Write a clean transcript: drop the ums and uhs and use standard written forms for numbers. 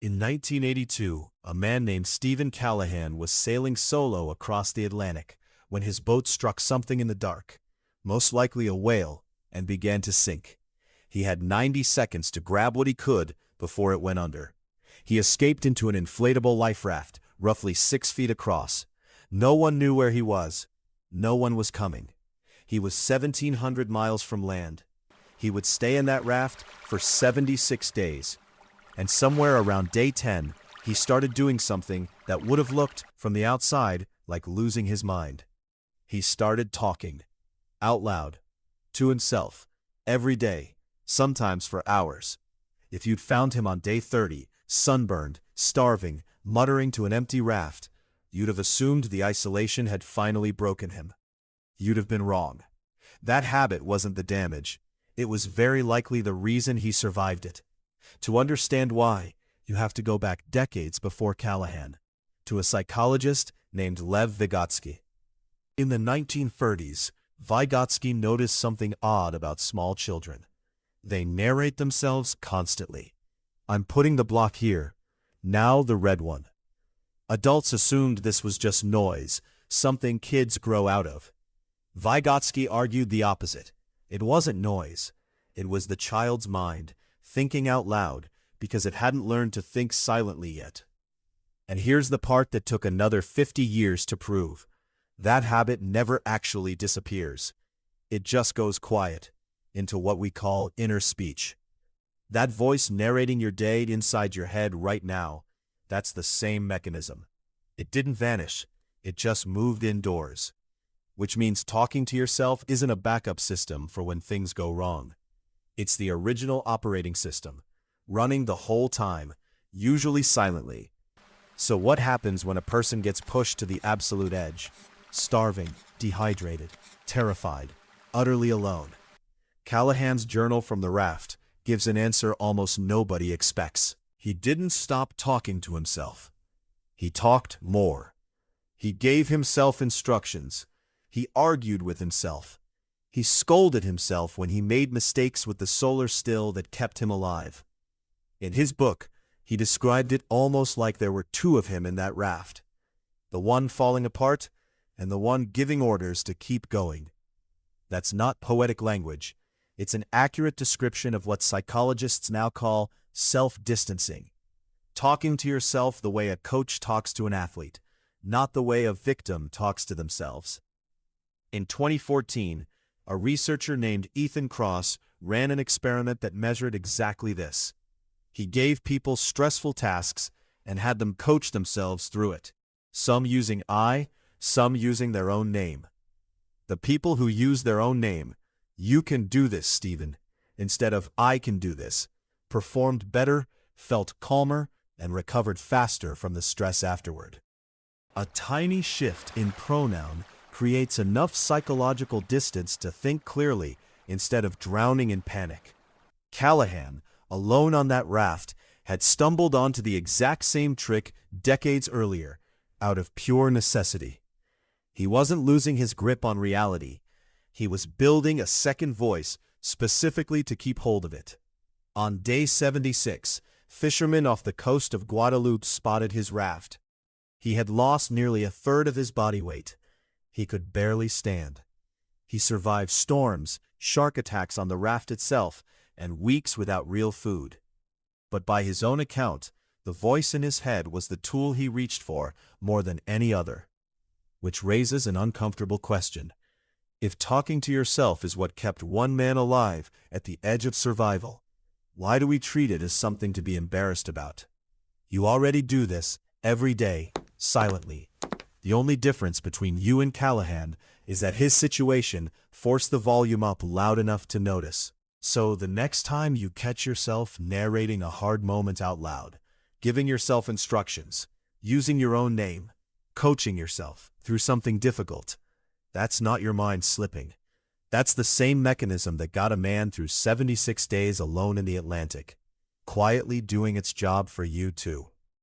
In 1982, a man named Stephen Callahan was sailing solo across the Atlantic when his boat struck something in the dark, most likely a whale, and began to sink. He had 90 seconds to grab what he could before it went under. He escaped into an inflatable life raft, roughly 6 feet across. No one knew where he was. No one was coming. He was 1,700 miles from land. He would stay in that raft for 76 days. And somewhere around day 10, he started doing something that would have looked, from the outside, like losing his mind. He started talking, out loud, to himself, every day, sometimes for hours. If you'd found him on day 30, sunburned, starving, muttering to an empty raft, you'd have assumed the isolation had finally broken him. You'd have been wrong. That habit wasn't the damage. It was very likely the reason he survived it. To understand why, you have to go back decades before Callahan, to a psychologist named Lev Vygotsky. In the 1930s, Vygotsky noticed something odd about small children. They narrate themselves constantly. I'm putting the block here, now the red one. Adults assumed this was just noise, something kids grow out of. Vygotsky argued the opposite. It wasn't noise. It was the child's mind, thinking out loud, because it hadn't learned to think silently yet. And here's the part that took another 50 years to prove. That habit never actually disappears. It just goes quiet, into what we call inner speech. That voice narrating your day inside your head right now, that's the same mechanism. It didn't vanish, it just moved indoors. Which means talking to yourself isn't a backup system for when things go wrong. It's the original operating system, running the whole time, usually silently. So what happens when a person gets pushed to the absolute edge? Starving, dehydrated, terrified, utterly alone. Callahan's journal from the raft gives an answer almost nobody expects. He didn't stop talking to himself. He talked more. He gave himself instructions. He argued with himself. He scolded himself when he made mistakes with the solar still that kept him alive. In his book, he described it almost like there were two of him in that raft. The one falling apart, and the one giving orders to keep going. That's not poetic language. It's an accurate description of what psychologists now call self-distancing. Talking to yourself the way a coach talks to an athlete, not the way a victim talks to themselves. In 2014, a researcher named Ethan Kross ran an experiment that measured exactly this. He gave people stressful tasks and had them coach themselves through it, some using I, some using their own name. The people who use their own name, "You can do this, Stephen," instead of "I can do this," performed better, felt calmer, and recovered faster from the stress afterward. A tiny shift in pronoun creates enough psychological distance to think clearly instead of drowning in panic. Callahan, alone on that raft, had stumbled onto the exact same trick decades earlier, out of pure necessity. He wasn't losing his grip on reality. He was building a second voice specifically to keep hold of it. On day 76, fishermen off the coast of Guadeloupe spotted his raft. He had lost nearly a third of his body weight. He could barely stand. He survived storms, shark attacks on the raft itself, and weeks without real food. But by his own account, the voice in his head was the tool he reached for more than any other. Which raises an uncomfortable question. If talking to yourself is what kept one man alive at the edge of survival, why do we treat it as something to be embarrassed about? You already do this, every day, silently. The only difference between you and Callahan is that his situation forced the volume up loud enough to notice. So the next time you catch yourself narrating a hard moment out loud, giving yourself instructions, using your own name, coaching yourself through something difficult, that's not your mind slipping. That's the same mechanism that got a man through 76 days alone in the Atlantic, quietly doing its job for you too.